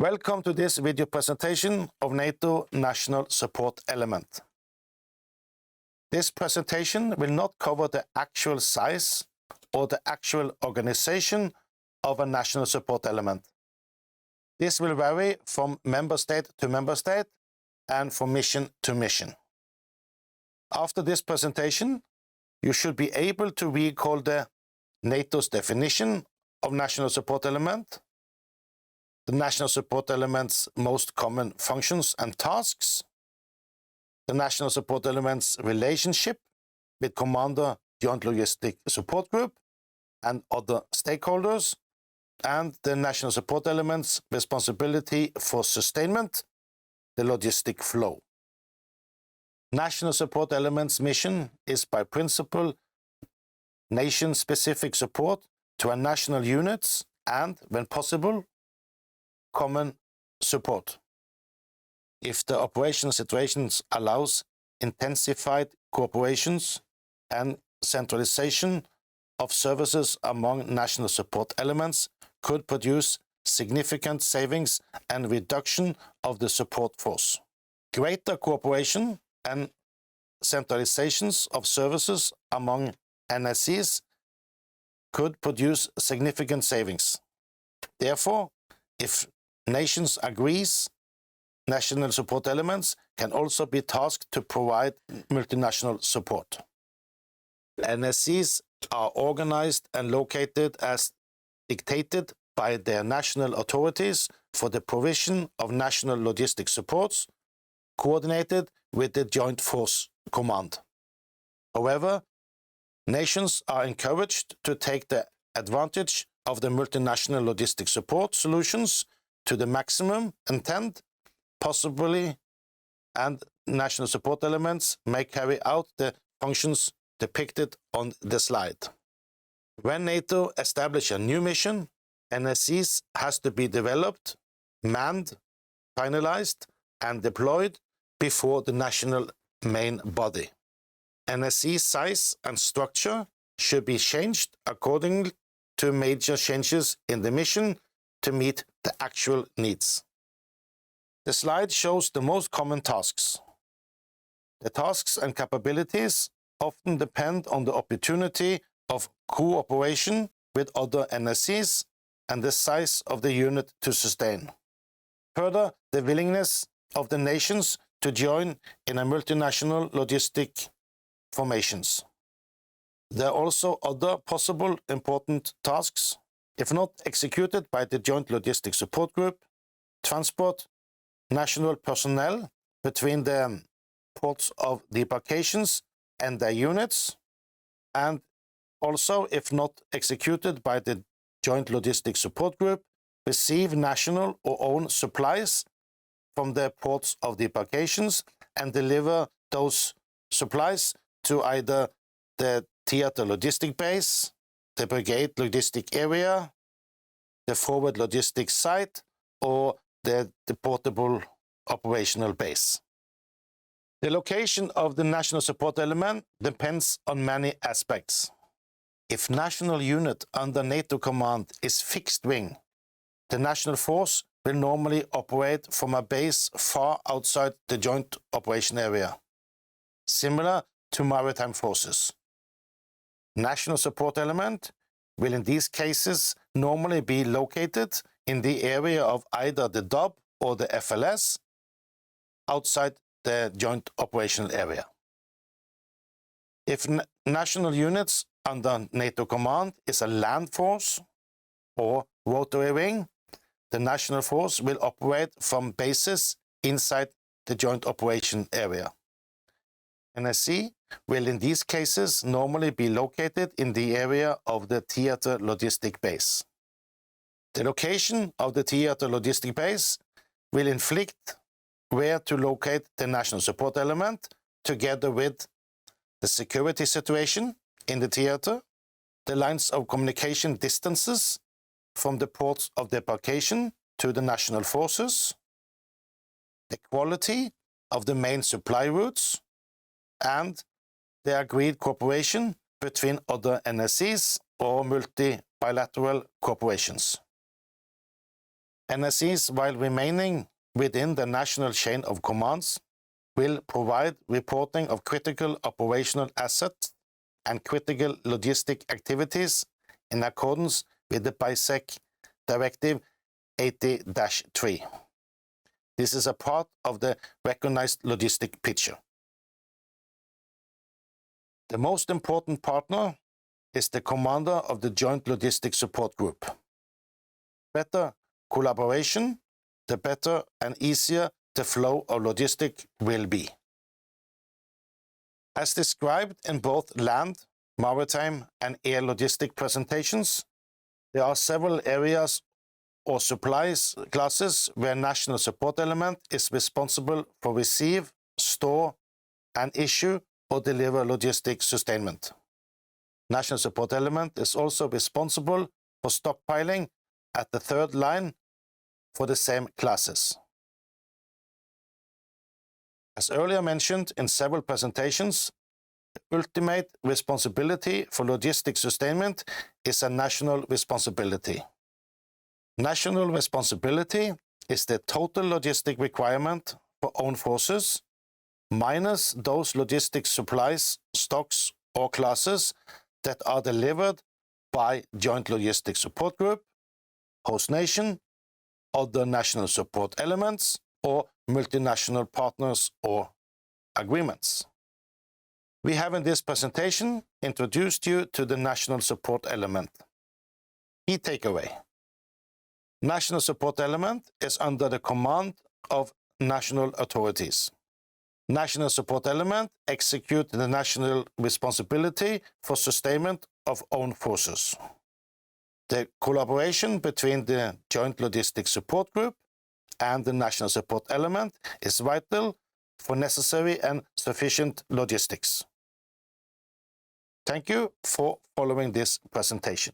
Welcome to this video presentation of NATO National Support Element. This presentation will not cover the actual size or the actual organization of a national support element. This will vary from member state to member state and from mission to mission. After this presentation, you should be able to recall the NATO's definition of national support element, the national support element's most common functions and tasks, the national support element's relationship with Commander Joint Logistic Support Group and other stakeholders, and the national support element's responsibility for sustainment, the logistic flow. National support element's mission is by principle nation-specific support to a national units and, when possible, common support. If the operational situations allows intensified cooperations and centralization of services among national support elements could produce significant savings and reduction of the support force. Greater cooperation and centralizations of services among NSEs could produce significant savings. Therefore, if nations agrees, national support elements can also be tasked to provide multinational support. NSEs are organized and located as dictated by their national authorities for the provision of national logistic supports, coordinated with the Joint Force Command. However, nations are encouraged to take the advantage of the multinational logistic support solutions to the maximum intent, possibly, and national support elements may carry out the functions depicted on the slide. When NATO establishes a new mission, NSEs has to be developed, manned, finalized, and deployed before the national main body. NSE size and structure should be changed according to major changes in the mission to meet the actual needs. The slide shows the most common tasks. The tasks and capabilities often depend on the opportunity of cooperation with other NSEs and the size of the unit to sustain. Further, the willingness of the nations to join in a multinational logistic formations. There are also other possible important tasks, if not executed by the Joint Logistic Support Group, transport national personnel between the ports of debarkations and their units, and also, if not executed by the Joint Logistic Support Group, receive national or own supplies from the ports of debarkations and deliver those supplies to either the theater logistic base, the brigade logistic area, the forward logistics site, or the portable operational base. The location of the national support element depends on many aspects. If national unit under NATO command is fixed wing, the national force will normally operate from a base far outside the joint operation area, similar to maritime forces. National support element will in these cases normally be located in the area of either the DOB or the FLS outside the joint operational area. If national units under NATO command is a land force or rotary wing, the national force will operate from bases inside the joint operation area. NSE will in these cases normally be located in the area of the theater logistic base. The location of the theater logistic base will inflict where to locate the national support element together with the security situation in the theater, the lines of communication distances from the ports of debarkation to the national forces, the quality of the main supply routes, and the agreed cooperation between other NSEs or multi-bilateral corporations. NSEs, while remaining within the national chain of commands, will provide reporting of critical operational assets and critical logistic activities in accordance with the BISEC Directive 80-3. This is a part of the recognized logistic picture. The most important partner is the commander of the Joint Logistic Support Group. Better collaboration, the better and easier the flow of logistic will be. As described in both land, maritime, and air logistic presentations, there are several areas or supplies classes where national support element is responsible for receive, store, and issue or deliver logistic sustainment. National support element is also responsible for stockpiling at the third line for the same classes. As earlier mentioned in several presentations, the ultimate responsibility for logistic sustainment is a national responsibility. National responsibility is the total logistic requirement for own forces, minus those logistic supplies, stocks, or classes that are delivered by Joint Logistic Support Group, host nation, other national support elements, or multinational partners or agreements. We have in this presentation introduced you to the national support element. Key takeaway. National support element is under the command of national authorities. National support element execute the national responsibility for sustainment of own forces. The collaboration between the Joint Logistic Support Group and the national support element is vital for necessary and sufficient logistics. Thank you for following this presentation.